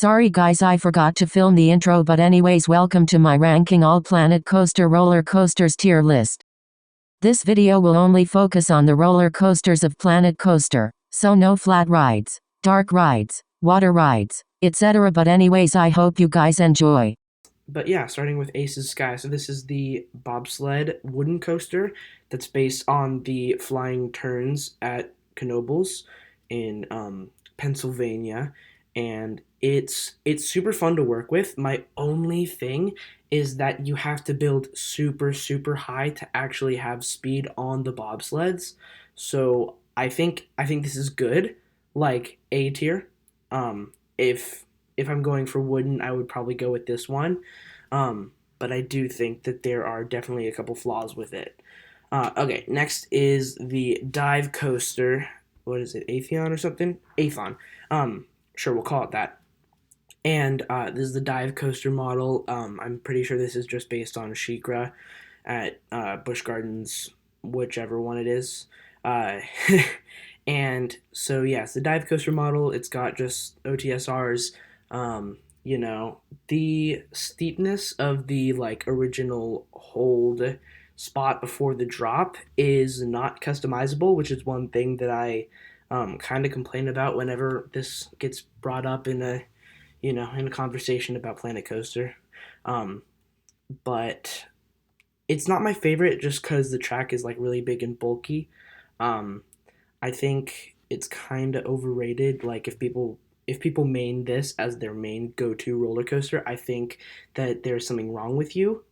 Sorry guys, I forgot to film the intro, but anyways, welcome to my ranking all Planet Coaster roller coasters tier list. This video will only focus on the roller coasters of Planet Coaster, so no flat rides, dark rides, water rides, etc. But anyways, I hope you guys enjoy. But yeah, starting with Ace's Sky. So this is the bobsled wooden coaster that's based on the flying turns at Knoebels in Pennsylvania, and it's super fun to work with. My only thing is that you have to build super high to actually have speed on the bobsleds. So I think this is good, like A tier. If I'm going for wooden, I would probably go with this one. But I do think that there are definitely a couple flaws with it. Okay, next is the dive coaster. What is it, Atheon or something? Athon. Sure, we'll call it that. And this is the dive coaster model. I'm pretty sure this is just based on SheiKra at Busch Gardens, whichever one it is. Uh, and so, yes, the dive coaster model, it's got just OTSRs. You know, the steepness of the like original hold spot before the drop is not customizable, which is one thing that I kind of complain about whenever this gets brought up in a conversation about Planet Coaster. Um, but it's not my favorite just because the track is like really big and bulky. Um, I think it's kind of overrated. Like if people main this as their main go-to roller coaster, I think that there's something wrong with you.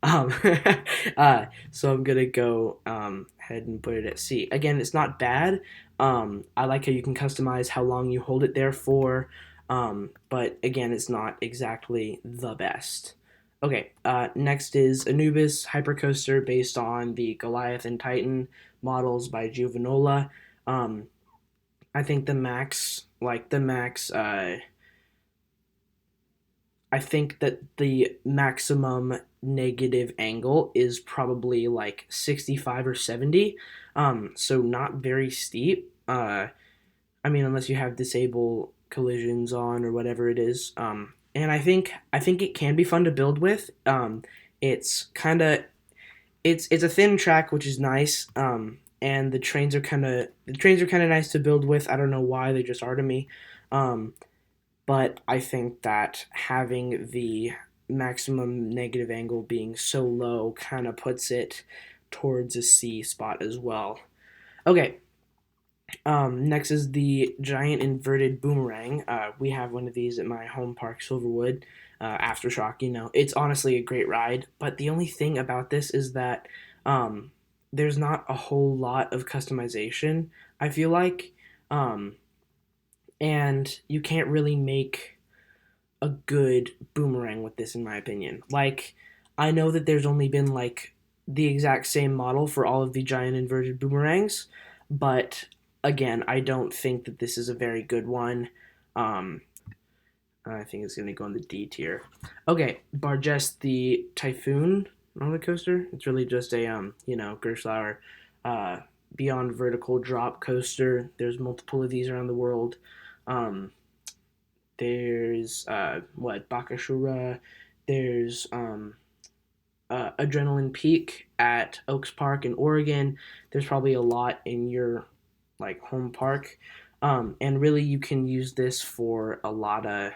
So I'm gonna go ahead and put it at C. Again, it's not bad. I like how you can customize how long you hold it there for. But again, it's not exactly the best. Okay, next is Anubis Hypercoaster based on the Goliath and Titan models by Giovanola. Um, I think I think that the maximum negative angle is probably like 65 or 70. So not very steep. I mean, unless you have disable collisions on or whatever it is. And I think it can be fun to build with. It's kind of it's a thin track, which is nice. And the trains are kind of nice to build with. I don't know why they just are to me. Um, but I think that having the maximum negative angle being so low kind of puts it towards a C spot as well. Okay, next is the giant inverted boomerang. We have one of these at my home park, Silverwood. Aftershock, it's honestly a great ride. But the only thing about this is that um, there's not a whole lot of customization. I feel like, um, and you can't really make a good boomerang with this, in my opinion. Like, I know that there's only been like the exact same model for all of the giant inverted boomerangs, but again, I don't think that this is a very good one. Um, I think it's going to go in the D tier. Okay, Bargest the Typhoon roller coaster. It's really just a Gerstlauer uh, beyond vertical drop coaster. There's multiple of these around the world. Um, there's what Bakashura. There's Adrenaline Peak at Oaks Park in Oregon. There's probably a lot in your like home park, and really you can use this for a lot of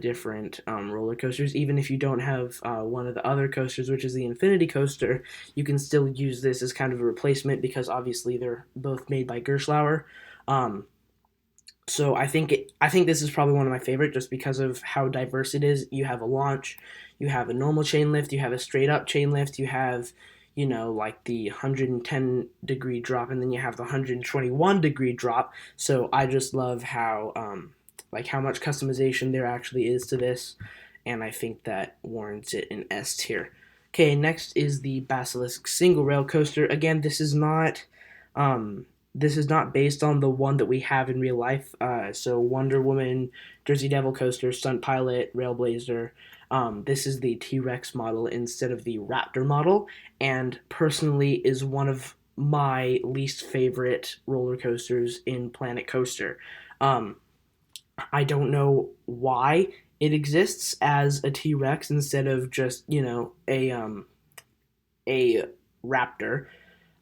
different roller coasters. Even if you don't have one of the other coasters, which is the Infinity Coaster, you can still use this as kind of a replacement because obviously they're both made by Gerstlauer. Um, so I think this is probably one of my favorite just because of how diverse it is. You have a launch, you have a normal chain lift, you have a straight up chain lift, you have like the 110-degree drop, and then you have the 121-degree drop. So I just love how like how much customization there actually is to this, and I think that warrants it in S tier. Okay, next is the Basilisk single rail coaster. Again, um, this is not based on the one that we have in real life. So Wonder Woman, Jersey Devil coaster, Stunt Pilot, Railblazer. This is the T Rex model instead of the Raptor model, and personally is one of my least favorite roller coasters in Planet Coaster. Um, I don't know why it exists as a T-Rex instead of just, a raptor,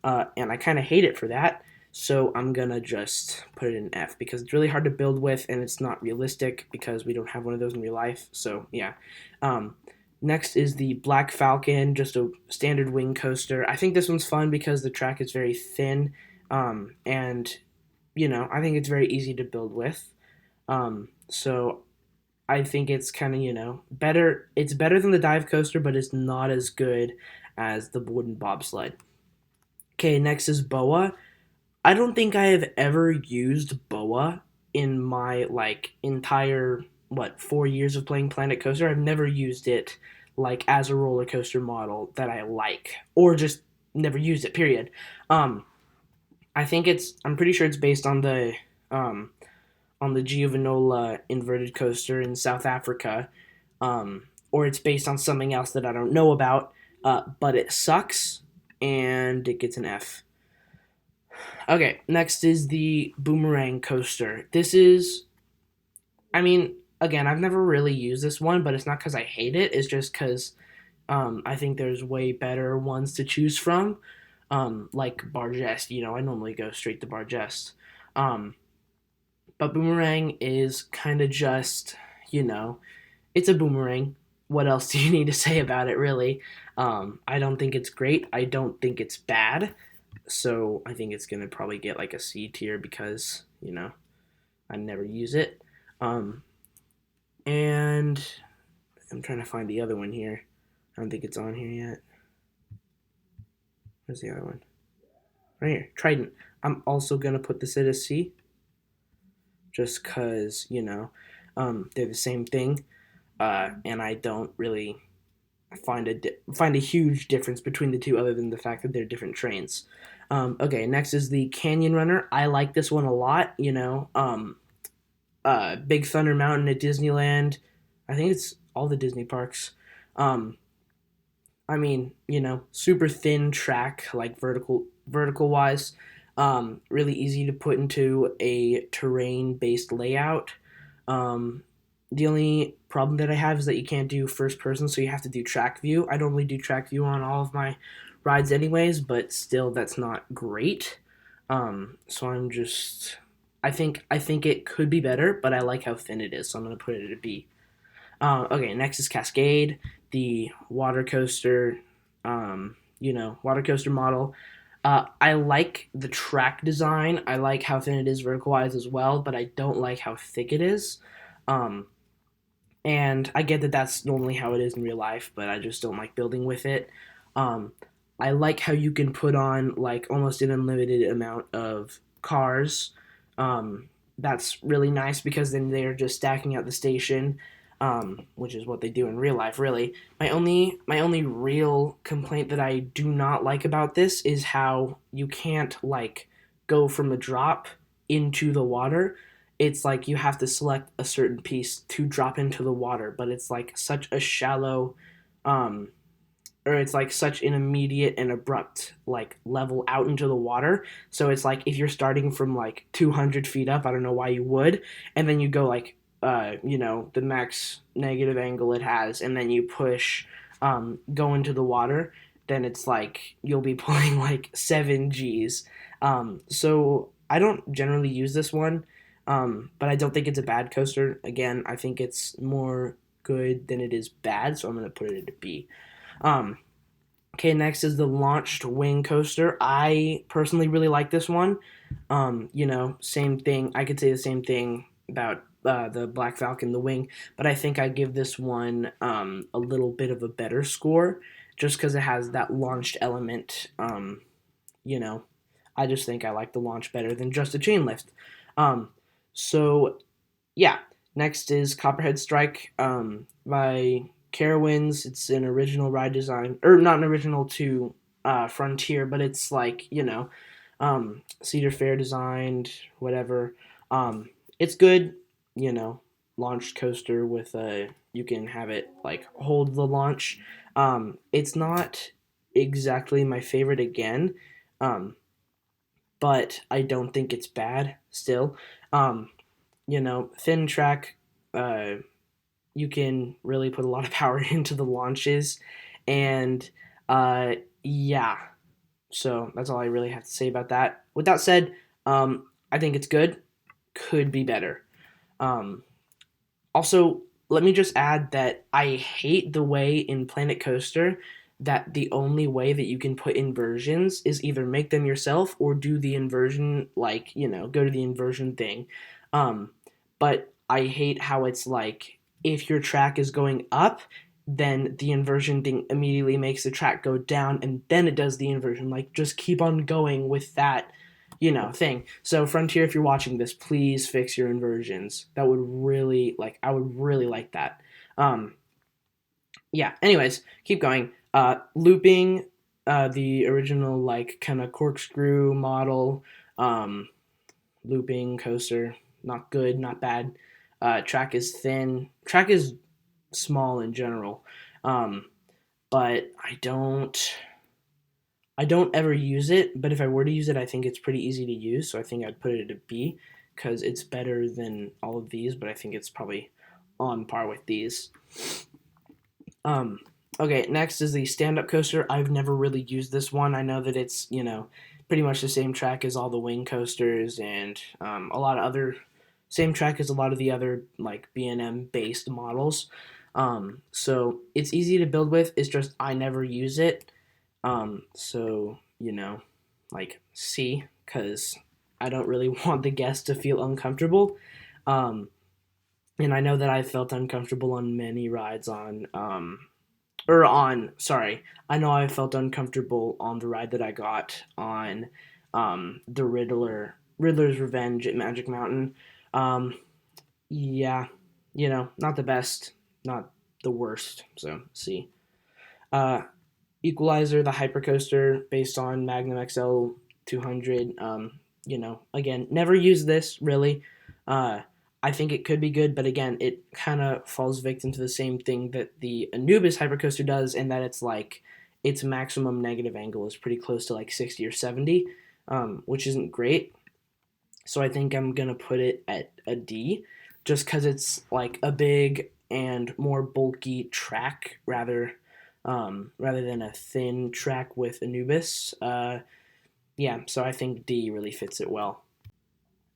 and I kind of hate it for that. So I'm gonna just put it in F because it's really hard to build with and it's not realistic because we don't have one of those in real life. So yeah. Um, Next is the Black Falcon, just a standard wing coaster. I think this one's fun because the track is very thin, and I think it's very easy to build with. So I think it's kind of better. It's better than the dive coaster, but it's not as good as the wooden bobsled. Okay, next is Boa. I don't think I have ever used Boa in my entire 4 years of playing Planet Coaster. I've never used it like as a roller coaster model that I like, or just never used it. Period. Um, I think it's. I'm pretty sure it's based um, on the Giovanola inverted coaster in South Africa, or it's based on something else that I don't know about. But it sucks, and it gets an F. Okay, next is the Boomerang coaster. This is, I mean, again, I've never really used this one, but it's not because I hate it. It's just because I think there's way better ones to choose from, like Bargest. I normally go straight to Bargest. Um, but Boomerang is kind of just, you know, it's a boomerang. What else do you need to say about it, really? I don't think it's great. I don't think it's bad. So I think it's gonna probably get like a C tier because I never use it. Um, and I'm trying to find the other one here. I don't think it's on here yet. Where's the other one? Right here, Trident. I'm also gonna put this at a C, just cause they're the same thing, and I don't really find a huge difference between the two, other than the fact that they're different trains. Okay, next is the Canyon Runner. I like this one a lot. Big Thunder Mountain at Disneyland. I think it's all the Disney parks. Um, I mean, super thin track, like vertical wise. Really easy to put into a terrain based layout. Um, the only problem that I have is that you can't do first person, so you have to do track view. I normally do track view on all of my rides, anyways, but still, that's not great. So I think it could be better, but I like how thin it is, so I'm gonna put it at a B. Okay, next is Cascade, the water coaster, water coaster model. I like the track design. I like how thin it is vertical wise as well, but I don't like how thick it is. Um, and I get that that's normally how it is in real life, but I just don't like building with it. Um, I like how you can put on like almost an unlimited amount of cars. That's really nice because then they're just stacking out the station, which is what they do in real life. Really, my only real complaint that I do not like about this is how you can't like go from a drop into the water. It's like you have to select a certain piece to drop into the water, but it's like such a shallow, um, or it's like such an immediate and abrupt like level out into the water. So it's like if you're starting from like 200 feet up, I don't know why you would, and then you go like the max negative angle it has, and then you push go into the water, then it's like you'll be pulling like 7 Gs. So I don't generally use this one, but I don't think it's a bad coaster. Again, I think it's more good than it is bad, so I'm gonna put it at a B. Um, okay, next is the launched wing coaster. I personally really like this one. Same thing. I could say the same thing about the Black Falcon, the wing, but I think I give this one a little bit of a better score just because it has that launched element. You know, I just think I like the launch better than just a chain lift. Um, so yeah, next is Copperhead Strike by Carowinds. It's an original ride design, or not an original to Frontier, but it's like Cedar Fair designed, whatever. It's good, you know, launched coaster with a you can have it like hold the launch. It's not exactly my favorite again, um, but I don't think it's bad still. Um, thin track, you can really put a lot of power into the launches, and uh, yeah. So that's all I really have to say about that. With that said, I think it's good. Could be better. Um, Also, let me just add that I hate the way in Planet Coaster that the only way that you can put inversions is either make them yourself or do the inversion, like, go to the inversion thing. Um, but I hate how it's like if your track is going up, then the inversion thing immediately makes the track go down and then it does the inversion. Like, just keep on going with that thing. So Frontier, if you're watching this, please fix your inversions. That would really I would really like that. Um, yeah. Anyways, keep going. Looping, the original kind of corkscrew model, um, looping coaster, not good, not bad. Track is thin. Track is small in general, um, but I don't ever use it, but if I were to use it, I think it's pretty easy to use. So I think I'd put it at a B because it's better than all of these, but I think it's probably on par with these. Um, okay, next is the stand-up coaster. I've never really used this one. I know that it's pretty much the same track as all the wing coasters and a lot of other same track as a lot of the other like B&M based models. So it's easy to build with. It's just I never use it. So, C, because I don't really want the guests to feel uncomfortable. Um, and I know that I felt uncomfortable on many rides sorry, I know I felt uncomfortable on the ride that I got on the Riddler's Revenge at Magic Mountain. Um, yeah, not the best, not the worst, so C. Uh, Equalizer, the hypercoaster based on Magnum XL 200. Again, never used this really. Uh, I think it could be good, but again, it kind of falls victim to the same thing that the Anubis hypercoaster does, in that it's like its maximum negative angle is pretty close to like 60 or 70, which isn't great. So I think I'm gonna put it at a D, just because it's like a big and more bulky track rather than a thin track with Anubis. Yeah, so I think D really fits it well.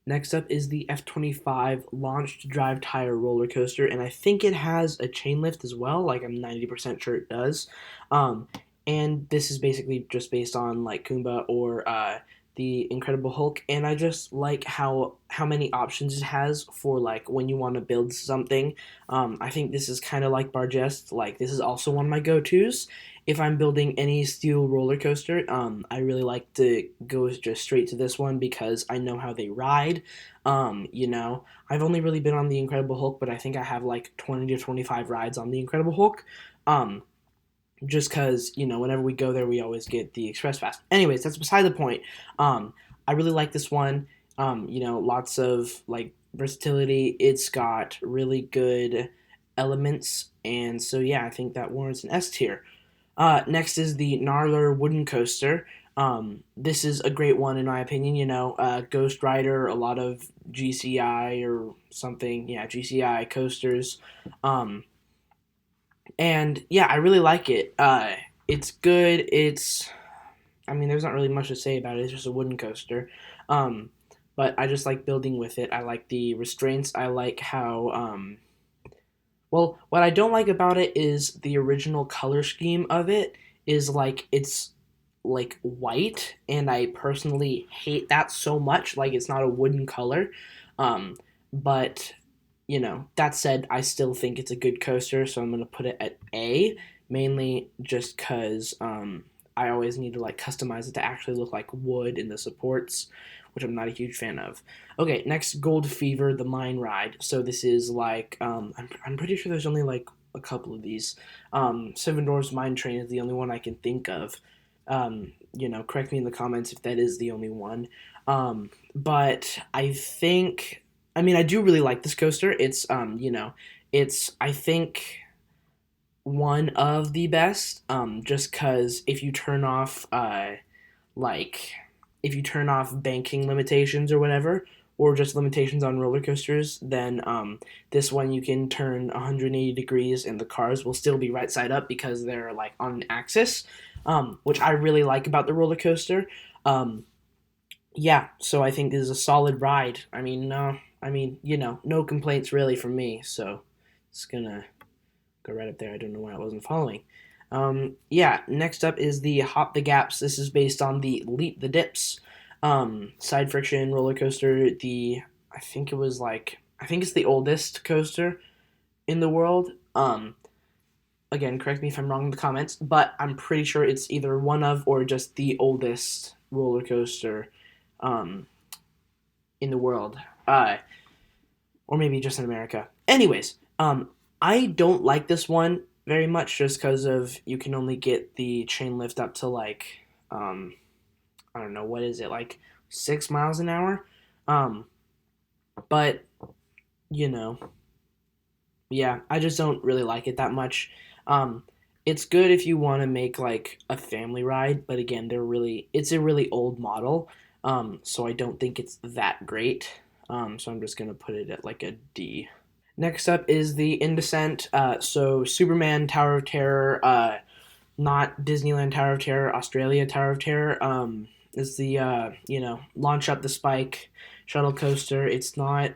Next up is the F25 launched drive tire roller coaster, and I think it has a chain lift as well. Like I'm 90% sure it does. Um, and this is basically just based on like Kumba or the Incredible Hulk, and I just like how many options it has for like when you want to build something. I think this is kind of like Bargest. Like this is also one of my go-tos. If I'm building any steel roller coaster, I really like to go just straight to this one because I know how they ride. I've only really been on the Incredible Hulk, but I think I have like 20 to 25 rides on the Incredible Hulk. Um, just because whenever we go there we always get the express pass. Anyways, that's beside the point. I really like this one. Lots of like versatility. It's got really good elements, and so yeah, I think that warrants an S tier. Next is the Gnarler wooden coaster. This is a great one in my opinion. Ghost Rider, a lot of GCI or something, yeah, GCI coasters. Um, and yeah, I really like it. It's good. I mean, there's not really much to say about it. It's just a wooden coaster. Um, but I just like building with it. I like the restraints. I like how, well, what I don't like about it is the original color scheme of it is like, it's like white, and I personally hate that so much. Like, it's not a wooden color. Um, but that said, I still think it's a good coaster, so I'm gonna put it at A, mainly just because I always need to like customize it to actually look like wood in the supports, which I'm not a huge fan of. Okay, next, Gold Fever, the mine ride. So this is like I'm pretty sure there's only like a couple of these. Seven Dwarfs Mine Train is the only one I can think of. Correct me in the comments if that is the only one. But I think I mean, I do really like this coaster. It's I think one of the best. Just because like if you turn off banking limitations or whatever, or just limitations on roller coasters, then this one you can turn 180 degrees and the cars will still be right side up because they're like on an axis, which I really like about the roller coaster. Um, yeah, so I think this is a solid ride. No complaints really from me. So it's gonna go right up there. I don't know why I wasn't following. Yeah, next up is the Hop the Gaps. This is based on the Leap the Dips side friction roller coaster. I think it's the oldest coaster in the world. Again, correct me if I'm wrong in the comments, but I'm pretty sure it's either one of or just the oldest roller coaster um, in the world, or maybe just in America. Anyways, I don't like this one very much just because of you can only get the chain lift up to like I don't know what is it like 6 miles an hour, um, but you know yeah, I just don't really like it that much. Um, it's good if you want to make like a family ride, but again, it's a really old model, so I don't think it's that great. So I'm just gonna put it at like a D. Next up is the Indescent. So Superman Tower of Terror, not Disneyland Tower of Terror, Australia Tower of Terror. Is the launch up the spike shuttle coaster. It's not.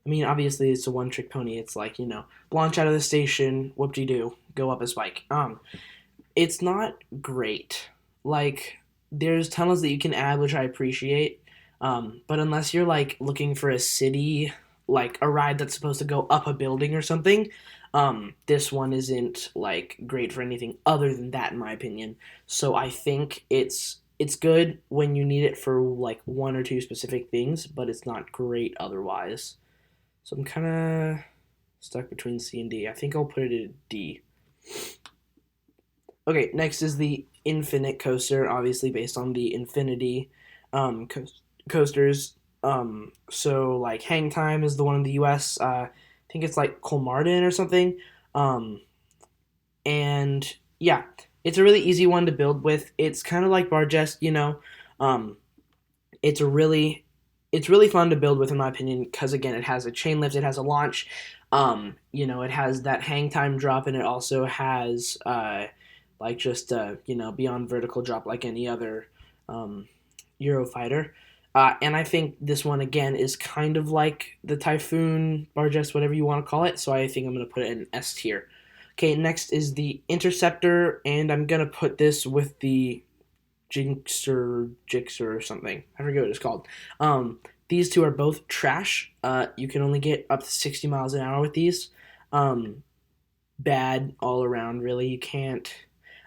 I mean, obviously it's a one trick pony. It's like launch out of the station, whoop de doo, go up a spike. It's not great. Like there's tunnels that you can add, which I appreciate. But unless you're like looking for a city, like a ride that's supposed to go up a building or something, this one isn't like great for anything other than that, in my opinion. So I think it's good when you need it for like one or two specific things, but it's not great otherwise. So I'm kind of stuck between C and D. I think I'll put it at D. Okay, next is the Infinite Coaster, obviously based on the Infinity um, co- coasters. So like Hang Time is the one in the U.S. I think it's like Colmarden or something. Um, and yeah, it's a really easy one to build with. It's kind of like Bargest, Um, it's a really it's really fun to build with in my opinion because again it has a chain lift, it has a launch, it has that hang time drop, and it also has like just beyond vertical drop like any other um, Eurofighter. And I think this one again is kind of like the Typhoon, Bargest, whatever you want to call it. So I think I'm going to put it in S tier. Okay, next is the Interceptor, and I'm going to put this with the Jixer or something. I forget what it's called. These two are both trash. You can only get up to 60 miles an hour with these. Um, Bad all around, really. You can't.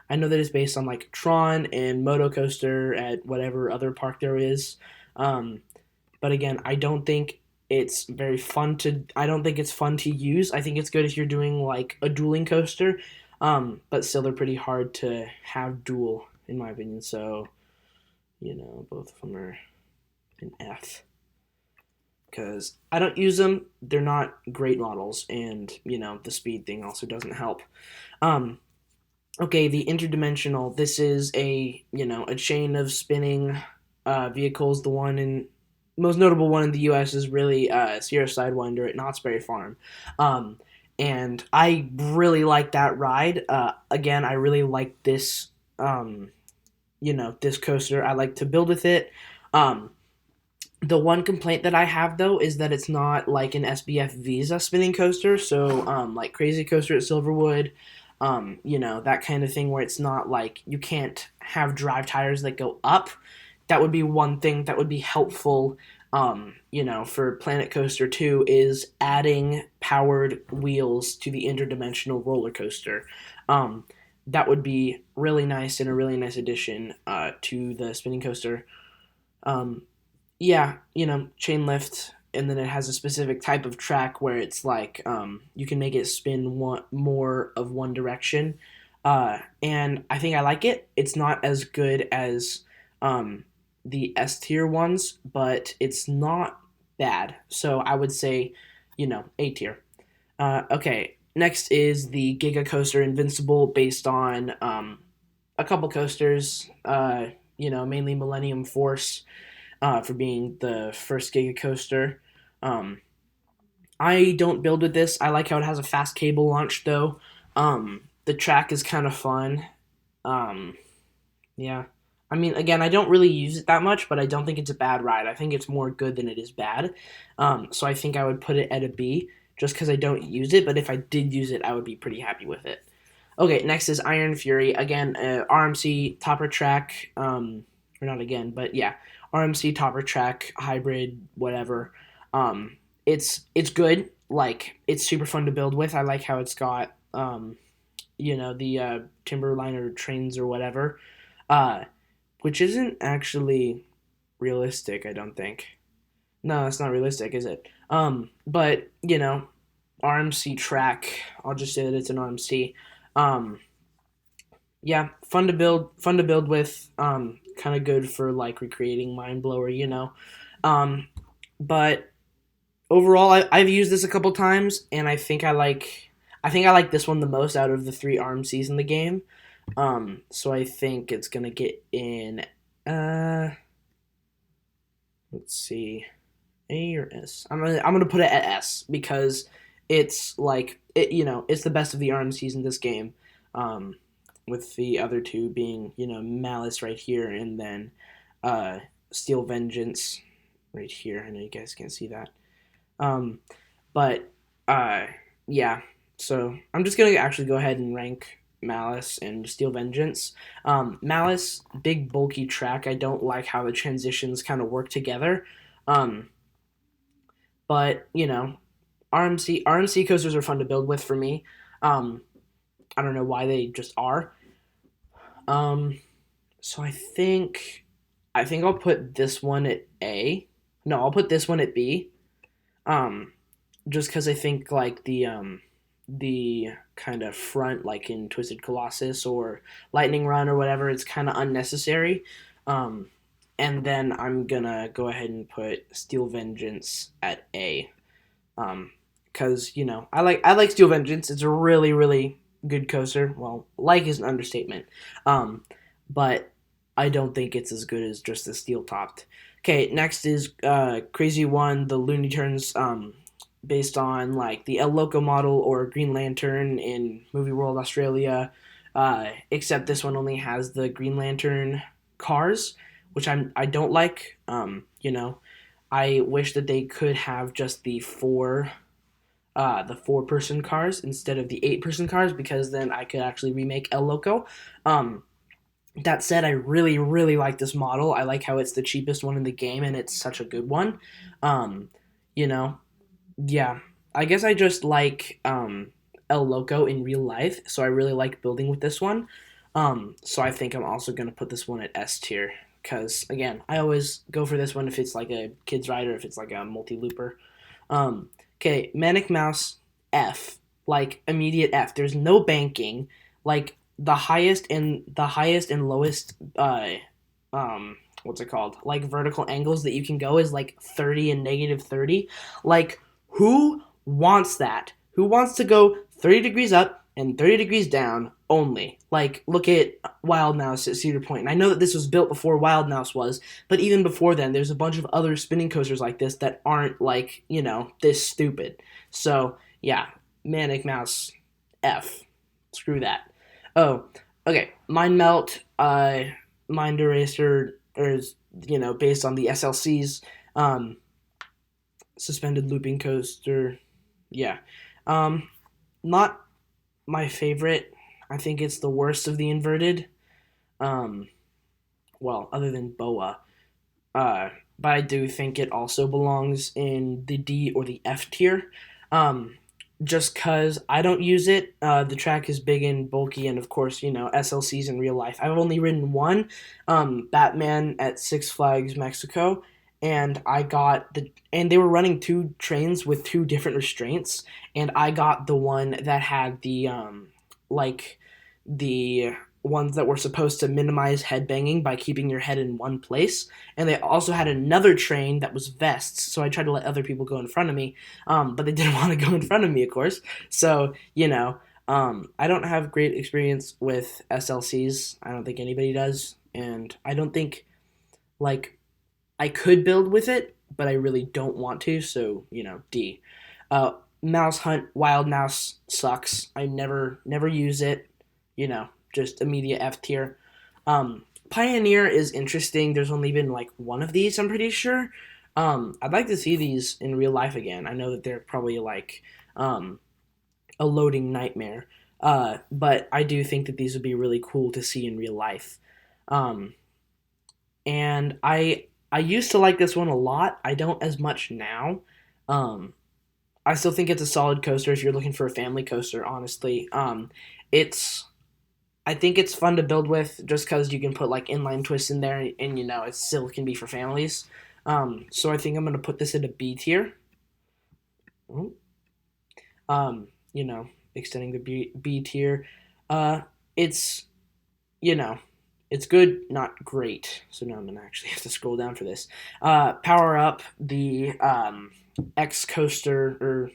I know that it's based on like Tron and Moto Coaster at whatever other park there is. Um, but again, I don't think it's very fun to. I don't think it's fun to use. I think it's good if you're doing like a dueling coaster, but still they're pretty hard to have dual in my opinion. So both of them are an F because I don't use them. They're not great models, and the speed thing also doesn't help. Um, okay, the interdimensional. This is a chain of spinning vehicles. The one in most notable one in the U.S. is really Sierra Sidewinder at Knott's Berry Farm. And I really like that ride. Again, I really like this this coaster. I like to build with it. Um, the one complaint that I have though is that it's not like an SBF Visa spinning coaster. So like Crazy Coaster at Silverwood, that kind of thing where it's not like you can't have drive tires that go up. That would be one thing that would be helpful. For Planet Coaster 2 is adding powered wheels to the interdimensional roller coaster. Um, that would be really nice and a really nice addition to the spinning coaster. Um, yeah, chain lift, and then it has a specific type of track where it's like you can make it spin more of one direction. And I think I like it. It's not as good as the S tier ones, but it's not bad. So I would say, A tier. Okay, next is the Giga Coaster Invincible, based on a couple coasters, mainly Millennium Force. for being the first Giga Coaster. Um, I don't build with this. I like how it has a fast cable launch though. The track is kind of fun. Um, yeah. I mean, again, I don't really use it that much, but I don't think it's a bad ride. I think it's more good than it is bad. So I think I would put it at a B just because I don't use it, but if I did use it, I would be pretty happy with it. Okay, next is Iron Fury. Again, RMC topper track. Or not again, but yeah, RMC topper track hybrid, whatever. It's good. Like it's super fun to build with. I like how it's got the Timberliner trains or whatever, uh, which isn't actually realistic. I don't think. No, it's not realistic, is it? But RMC track. I'll just say that it's an RMC. Um, yeah, fun to build with. Kind of good for like recreating Mind Blower. Um, but overall, I've used this a couple times, and I think I like this one the most out of the three RMCs in the game. So I think it's gonna get in. Uh, let's see, A or S. I'm gonna put it at S because it's like it's the best of the RMCs in this game. Um, with the other two being Malice right here, and then uh, Steel Vengeance right here. I know you guys can't see that. Um, but uh, yeah, so I'm just gonna actually go ahead and rank Malice and Steel Vengeance. Malice, big bulky track. I don't like how the transitions kind of work together. Um, but RMC coasters are fun to build with for me. Um, I don't know why they just are. Um, so I think I'll put this one at A. No, I'll put this one at B. Um, just because I think like the kind of front like in Twisted Colossus or Lightning Run or whatever, it's kind of unnecessary. Um, and then I'm gonna go ahead and put Steel Vengeance at A. Because I like Steel Vengeance. It's a really really good coaster. Well, like is an understatement. Um, but I don't think it's as good as just the steel topped. Okay, next is Crazy One, the Looney Tunes, based on like the El Loco model or Green Lantern in Movie World Australia. Except this one only has the Green Lantern cars, which I don't like. I wish that they could have just the 4-person cars instead of the 8-person cars because then I could actually remake El Loco. Um, that said, I really, really like this model. I like how it's the cheapest one in the game and it's such a good one. Um, you know, yeah. I guess I just like El Loco in real life, so I really like building with this one. So I think I'm also going to put this one at S tier because, again, I always go for this one if it's like a kid's ride or if it's like a multi looper. Um, okay, Manic Mouse F, like immediate F. There's no banking. Like the highest and lowest what's it called? Like vertical angles that you can go is like 30 and negative 30. Like who wants that? Who wants to go 30 degrees up and 30 degrees down only? Like look at Wild Mouse at Cedar Point. And I know that this was built before Wild Mouse was, but even before then, there's a bunch of other spinning coasters like this that aren't like, this stupid. So, yeah, Manic Mouse F. Screw that. Oh, okay. Mind Melt, Mind Eraser is, based on the SLCs. Um, Suspended Looping Coaster. Yeah. Um, Not my favorite. I think it's the worst of the inverted. Um, well, other than Boa. Uh, but I do think it also belongs in the D or the F tier. Um, just because I don't use it. The track is big and bulky, and of course, SLCs in real life. I've only ridden one, Batman at Six Flags Mexico, and and they were running two trains with two different restraints, and I got the one that had like, the ones that were supposed to minimize head banging by keeping your head in one place. And they also had another train that was vests, so I tried to let other people go in front of me, but they didn't want to go in front of me, of course. So, I don't have great experience with SLCs. I don't think anybody does. And I don't think, like, I could build with it, but I really don't want to, so, D. Uh, Mouse Hunt Wild Mouse sucks. I never use it. Just immediate F tier. Pioneer is interesting. There's only been like one of these, I'm pretty sure. I'd like to see these in real life again. I know that they're probably like a loading nightmare, but I do think that these would be really cool to see in real life. Um, and I used to like this one a lot. I don't as much now. Um, I still think it's a solid coaster if you're looking for a family coaster. Honestly, it's I think it's fun to build with just because you can put like inline twists in there, and it still can be for families. So I think I'm gonna put this in a B tier. Extending the B tier. It's you know, it's good, not great. So now I'm gonna actually have to scroll down for this. Power up the X coaster or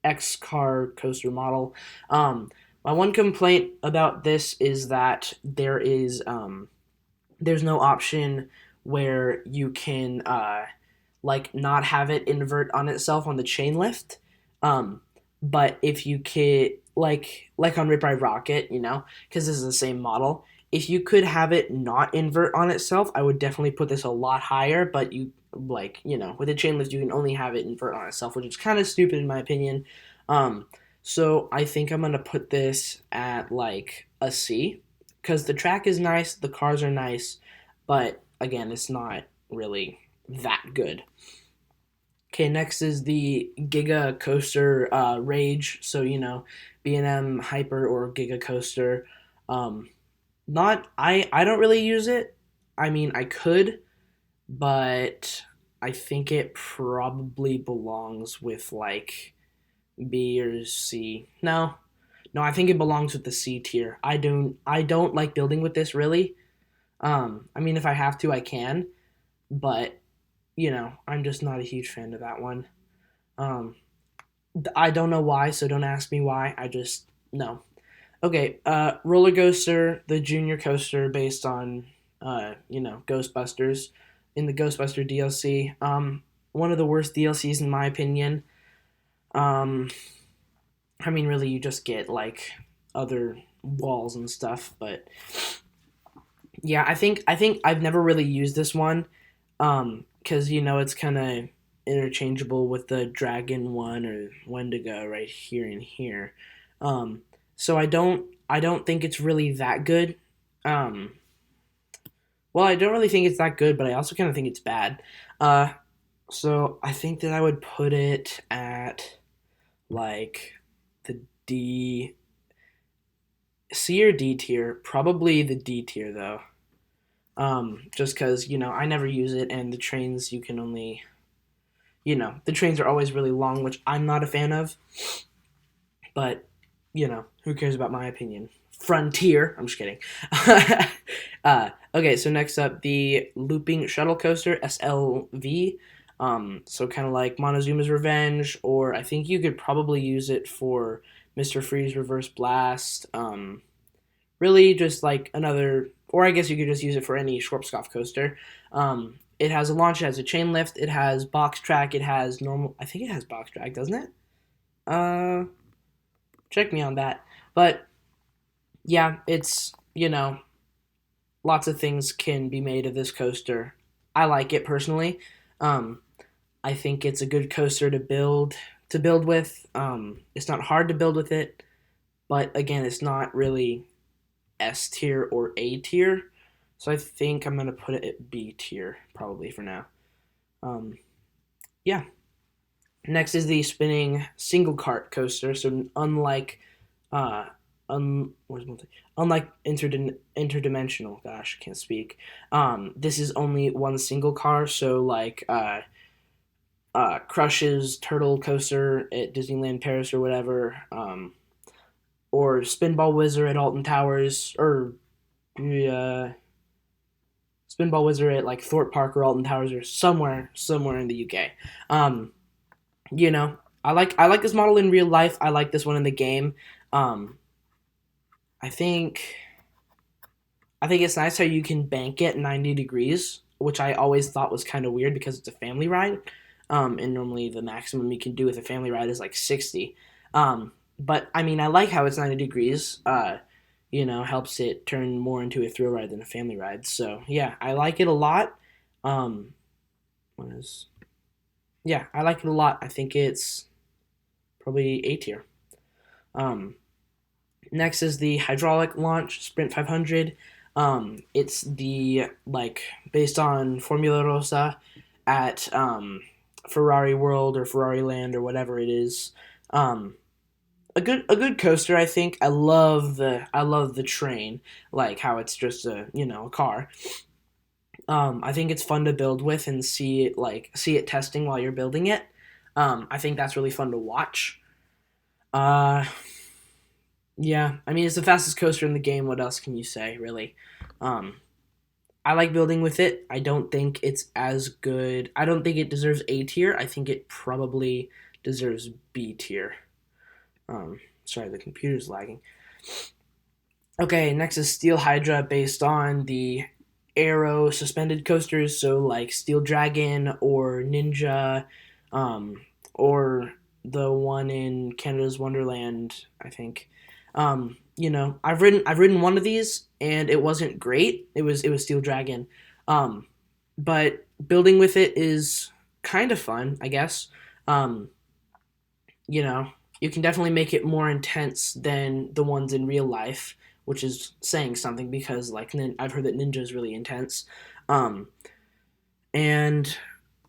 X car coaster model. My one complaint about this is that there's no option where you can like not have it invert on itself on the chain lift. Um, but if you could like on Rip Ride Rocket, because this is the same model. If you could have it not invert on itself, I would definitely put this a lot higher. But with a chain lift, you can only have it invert on itself, which is kind of stupid in my opinion. Um, so I think I'm gonna put this at like a C because the track is nice, the cars are nice, but again, it's not really that good. Okay, next is the Giga Coaster Rage. So B&M Hyper or Giga Coaster. Um, not I don't really use it. I mean, I could, but I think it probably belongs with like B or C. No, no, I think it belongs with the C tier. I don't like building with this really. I mean, if I have to, I can, but I'm just not a huge fan of that one. Um, I don't know why, so don't ask me why. I just no. Okay, Roller Coaster, the junior coaster based on Ghostbusters in the Ghostbuster DLC. One of the worst DLCs in my opinion. Um, I mean, really, you just get like other walls and stuff, but yeah, I think I've never really used this one, because it's kind of interchangeable with the Dragon one or Wendigo right here and here. So I don't think it's really that good. Um, well, I don't really think it's that good, but I also kind of think it's bad. Uh, so I think that I would put it at like the D, C or D tier. Probably the D tier though. Just because I never use it, and the trains are always really long, which I'm not a fan of. But who cares about my opinion? Frontier. I'm just kidding. Okay, so next up, the Looping Shuttle Coaster (SLV). So kind of like Montezuma's Revenge, or I think you could probably use it for Mr. Freeze Reverse Blast. Really, just like another, or I guess you could just use it for any Schwarzkopf coaster. It has a launch, it has a chain lift, it has box track, it has normal. I think it has box track, doesn't it? Uh, Check me on that. But yeah, it's lots of things can be made of this coaster. I like it personally. Um, I think it's a good coaster to build with. It's not hard to build with it, but again, it's not really S tier or A tier. So I think I'm gonna put it at B tier probably for now. Um, yeah. Next is the spinning single cart coaster. So unlike, uh, where's one thing? Unlike interdimensional. Gosh, I can't speak. This is only one single car. So like Crush's Turtle Coaster at Disneyland Paris or whatever. Or Spinball Wizard at Alton Towers, or uh, Spinball Wizard at like Thorpe Park or Alton Towers, or somewhere in the UK. Um, I like this model in real life. I like this one in the game. Um, I think I think it's nice how you can bank it 90 degrees. which I always thought was kind of weird because it's a family ride. And normally the maximum you can do with a family ride is like 60. But I mean, I like how it's 90 degrees. Helps it turn more into a thrill ride than a family ride. So yeah, I like it a lot. Um, what is? Yeah, I like it a lot. I think it's probably A tier. Um, Next is the hydraulic launch Sprint 500. It's the like based on Formula Rossa at Ferrari World or Ferrari Land or whatever it is. Um, a good coaster, I think. I love the train, like how it's just a car. I think it's fun to build with and see it testing while you're building it. I think that's really fun to watch. Uh, yeah, I mean it's the fastest coaster in the game. What else can you say, really? Um, I like building with it. I don't think it's as good. I don't think it deserves A tier. I think it probably deserves B tier. Sorry, the computer's lagging. Okay, next is Steel Hydra based on the Aero suspended coasters, so like Steel Dragon or Ninja, um, or the one in Canada's Wonderland, I think. I've ridden one of these and it wasn't great. It was Steel Dragon, um, but building with it is kind of fun, I guess. Um, you know, you can definitely make it more intense than the ones in real life, which is saying something because like I've heard that Ninja is really intense, um, and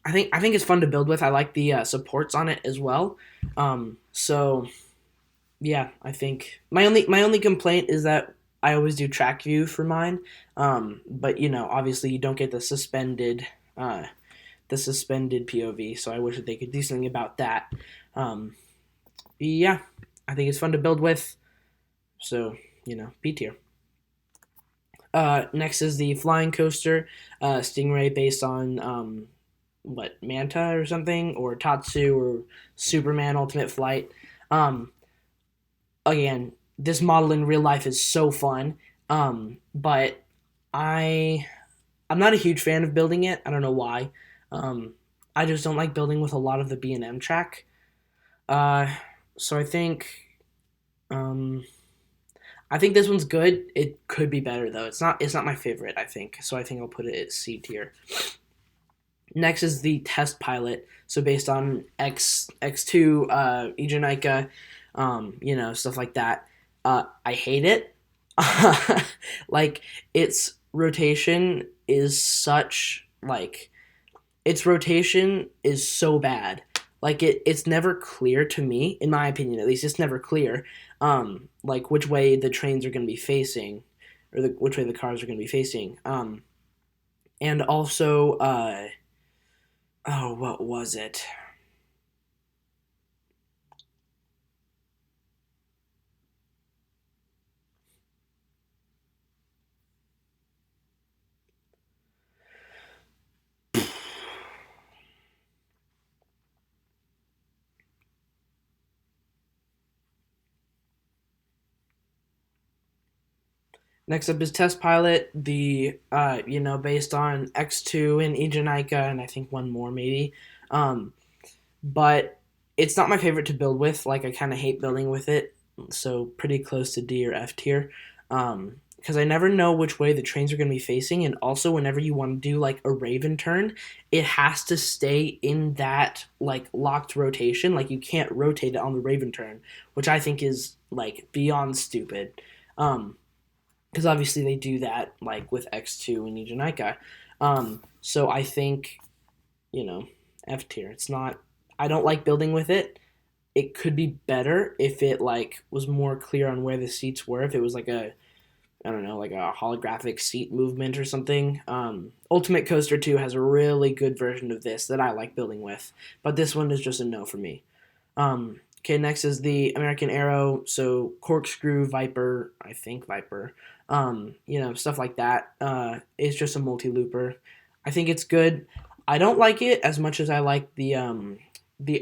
I think it's fun to build with. I like the supports on it as well. So yeah, I think my only complaint is that I always do track view for mine, but obviously you don't get uh, the suspended POV. So I wish that they could do something about that. Um, yeah, I think it's fun to build with. So, B tier. Next is the flying coaster, Stingray, based on what Manta or something, or Tatsu or Superman Ultimate Flight. Um, Again, this model in real life is so fun, but I I'm not a huge fan of building it. I don't know why. Um, I just don't like building with a lot of the B&M track. Uh, so um, I think this one's good. It could be better though. It's not my favorite, I think. So I think I'll put it at C tier. Next is the test pilot. So based on X2 Ejanica, stuff like that. I hate it. Like its rotation is such like its rotation is so bad. Like it's never clear to me, in my opinion at least. It's never clear, like which way the trains are going to be facing, or which way the cars are going to be facing. And also, oh, what was it? Next up is Test Pilot, the based on X2 and Ejanica, and I think one more maybe. Um, but it's not my favorite to build with. Like I kind of hate building with it, so pretty close to D or F tier. Because I never know which way the trains are going to be facing, and also whenever you want to do like a Raven turn, it has to stay in that like locked rotation. Like you can't rotate it on the Raven turn, which I think is like beyond stupid. Because obviously they do that like with X2 and Ejanica. So I think you know F tier. It's not. I don't like building with it. It could be better if it like was more clear on where the seats were. If it was like a I don't know, like a holographic seat movement or something. Ultimate Coaster 2 has a really good version of this that I like building with, but this one is just a no for me. Okay, next is the American Arrow, so Corkscrew, Viper, I think Viper, stuff like that. It's just a multi looper. I think it's good. I don't like it as much as I like the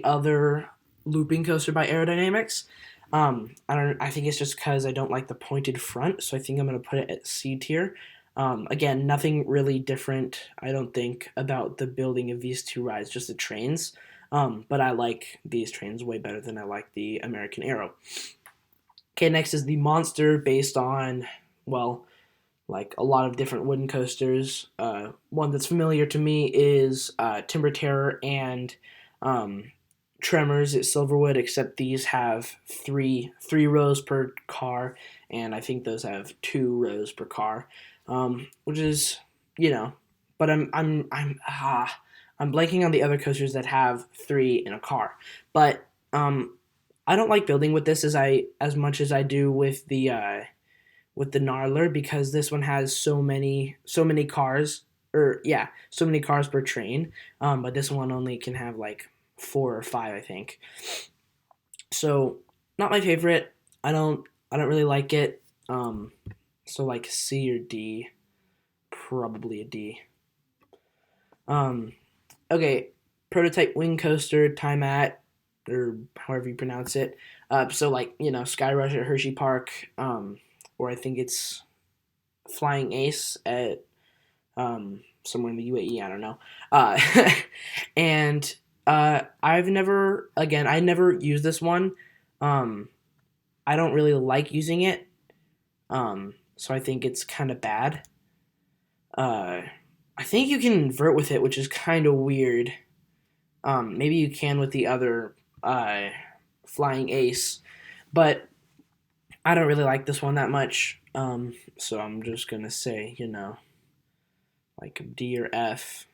other looping coaster by Aerodynamics. I don't. I think it's just because I don't like the pointed front, so I think I'm gonna put it at C tier. Again, nothing really different, I don't think, about the building of these two rides, just the trains. But I like these trains way better than I like the American Arrow. Okay, next is the Monster, based on, well, like a lot of different wooden coasters. One that's familiar to me is Timber Terror and um, Tremors at Silverwood, except these have three rows per car, and I think those have 2 rows per car, which is, you know, but I'm blanking on the other coasters that have 3 in a car, but I don't like building with this as much as I do with the Gnarler, because this one has so many cars, or yeah, so many cars per train. But this one only can have like 4 or 5, I think. So not my favorite. I don't really like it. So like C or D, probably a D. Um, okay, prototype wing coaster, time at, or however you pronounce it. So like, Sky Rush at Hershey Park, or I think it's Flying Ace at somewhere in the UAE. I don't know. Uh, and I never used this one. Um, I don't really like using it. So I think it's kind of bad. Uh, I think you can invert with it, which is kind of weird. Maybe you can with the other Flying Ace, but I don't really like this one that much. So I'm just gonna say, like D or F.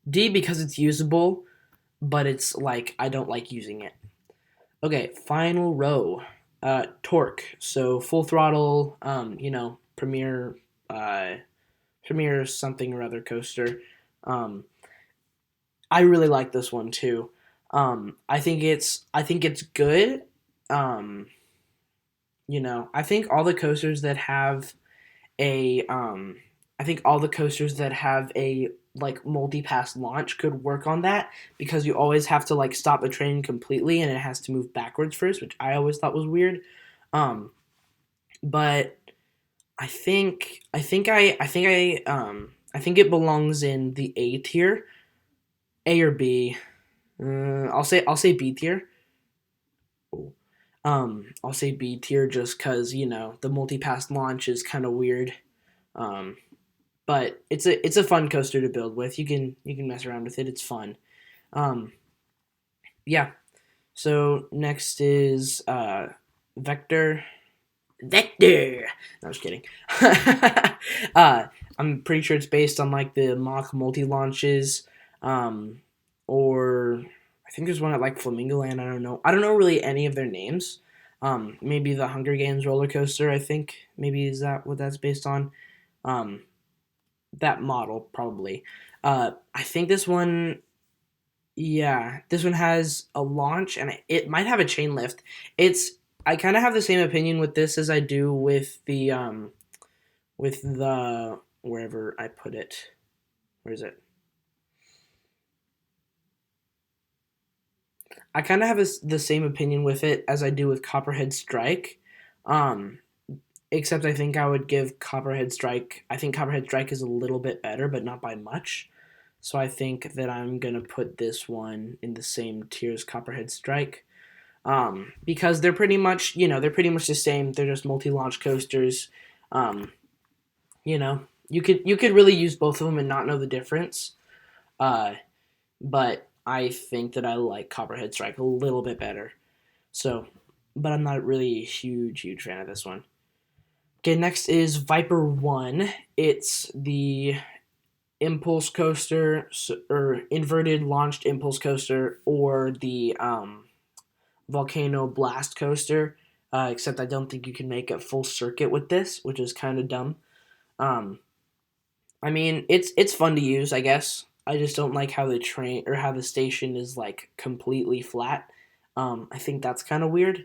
D because it's usable, but it's like I don't like using it. Okay, final row. Torque. So full throttle. Uh, Premier something or other coaster. Um, I really like this one too. I think it's good. Um, I think all the coasters that have a I think all the coasters that have a like multi-pass launch could work on that, because you always have to like stop the train completely and it has to move backwards first, which I always thought was weird. Um, but I think it belongs in the A tier, A or B. I'll say B tier. I'll say B tier just because the multi-pass launch is kind of weird. Um, but it's a fun coaster to build with. You can mess around with it. It's fun. Um, yeah. So next is Vector. Vector. No, I was kidding. I'm pretty sure it's based on like the Mach multi launches, um, or I think there's one at like Flamingo Land. I don't know. I don't know really any of their names. Maybe the Hunger Games roller coaster. I think maybe is that what that's based on. Um, that model probably. I think this one, yeah, this one has a launch and it might have a chain lift. It's I kind of have the same opinion with this as I do with the wherever I put it. Where is it? I kind of have the same opinion with it as I do with Copperhead Strike. Um, Except I think I would give Copperhead Strike. I think Copperhead Strike is a little bit better, but not by much. So I think that I'm gonna put this one in the same tier as Copperhead Strike, because they're pretty much the same. They're just multi-launch coasters. Um, you could really use both of them and not know the difference. Uh, but I think that I like Copperhead Strike a little bit better. So, but I'm not really a huge fan of this one. Okay, next is Viper One. It's the impulse coaster, or inverted launched impulse coaster, or the volcano blast coaster. Except I don't think you can make a full circuit with this, which is kind of dumb. Um, I mean, it's fun to use, I guess. I just don't like how the train or how the station is like completely flat. I think that's kind of weird.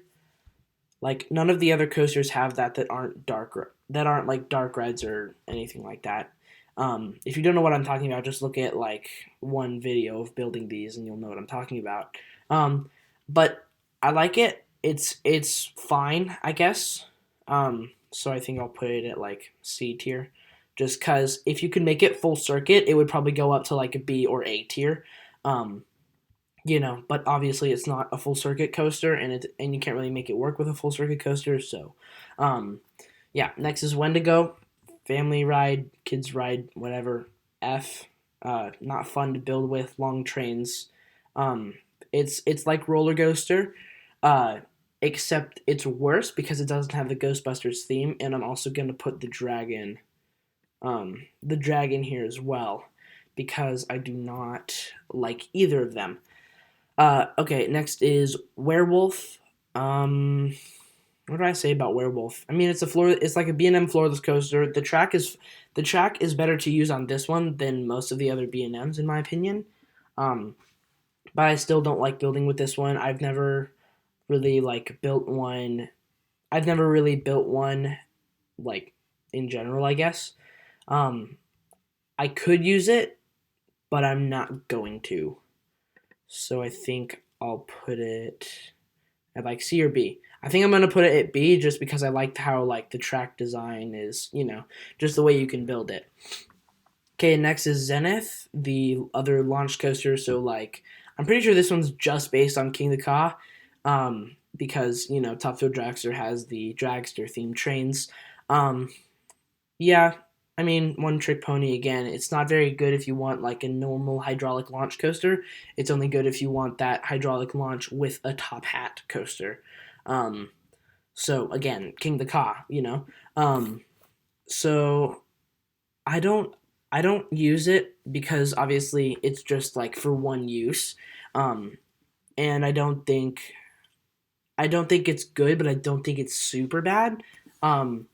Like none of the other coasters have that aren't like dark reds or anything like that. If you don't know what I'm talking about, just look at like one video of building these, and you'll know what I'm talking about. But I like it. It's fine, I guess. So I think I'll put it at like C tier. just because if you could make it full circuit, it would probably go up to like a B or A tier. Um, but obviously it's not a full circuit coaster, and you can't really make it work with a full circuit coaster. So, yeah. Next is Wendigo, family ride, kids ride, whatever. F, not fun to build with. Long trains. Um, it's like roller coaster, uh, except it's worse because it doesn't have the Ghostbusters theme, and I'm also gonna put the dragon here as well because I do not like either of them. Okay, next is Werewolf. What do I say about Werewolf? I mean, it's like a B&M floorless coaster. The track is better to use on this one than most of the other B&Ms in my opinion. Um, but I still don't like building with this one. I've never really like built one. I've never really built one like in general, I guess. Um, I could use it, but I'm not going to. So I think I'll put it at like C or B. I think I'm gonna put it at B just because I liked how like the track design is, just the way you can build it. Okay, next is Zenith, the other launch coaster. So like, I'm pretty sure this one's just based on King the Ka, because Top Thrill Dragster has the dragster themed trains. Um, yeah, I mean, One Trick Pony again. It's not very good if you want like a normal hydraulic launch coaster. It's only good if you want that hydraulic launch with a top hat coaster. Um, so again, King the Ka. So I don't I don't use it because obviously it's just like for one use. Um, and I don't think it's good, but I don't think it's super bad. Um,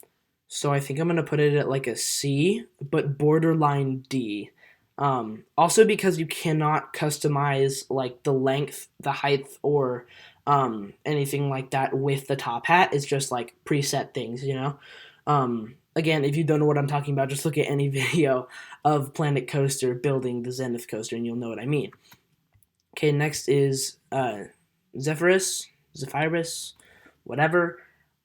so I think I'm gonna put it at like a C, but borderline D. Also because you cannot customize like the length, the height, or anything like that with the top hat. It's just like preset things. Again, if you don't know what I'm talking about, just look at any video of Planet Coaster building the Zenith coaster, and you'll know what I mean. Okay, next is Zephyrus, whatever.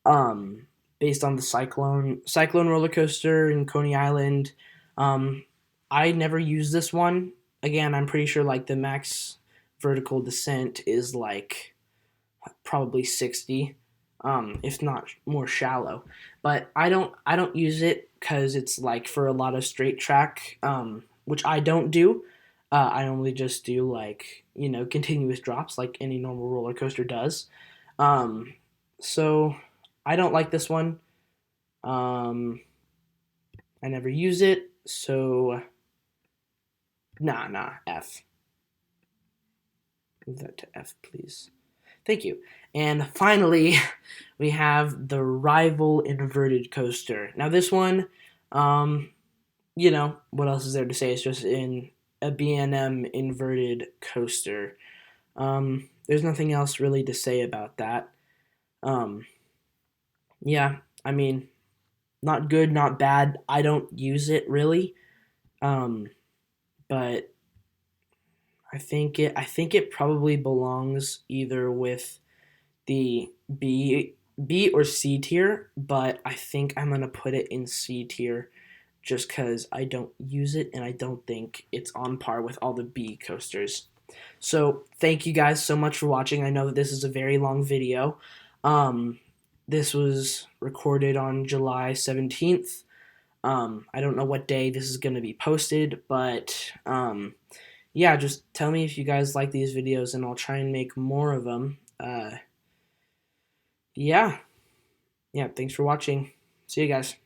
Um, Based on the Cyclone roller coaster in Coney Island. Um, I never used this one. Again, I'm pretty sure like the max vertical descent is like probably 60, if not more shallow. But I don't use it because it's like for a lot of straight track, which I don't do. I only just do like continuous drops like any normal roller coaster does. Um, so I don't like this one. Um, I never use it, so nah, F. Move that to F, please. Thank you. And finally, we have the Rival Inverted Coaster. Now this one, what else is there to say? It's just in a B&M inverted coaster. There's nothing else really to say about that. Um, yeah, I mean, not good, not bad. I don't use it really, um, but I think it probably belongs either with the B or C tier, but I think I'm gonna put it in C tier just because I don't use it and I don't think it's on par with all the B coasters. So thank you guys so much for watching. I know that this is a very long video. Um, this was recorded on July 17th. I don't know what day this is going to be posted, but yeah, just tell me if you guys like these videos and I'll try and make more of them. Yeah. Yeah, thanks for watching. See you guys.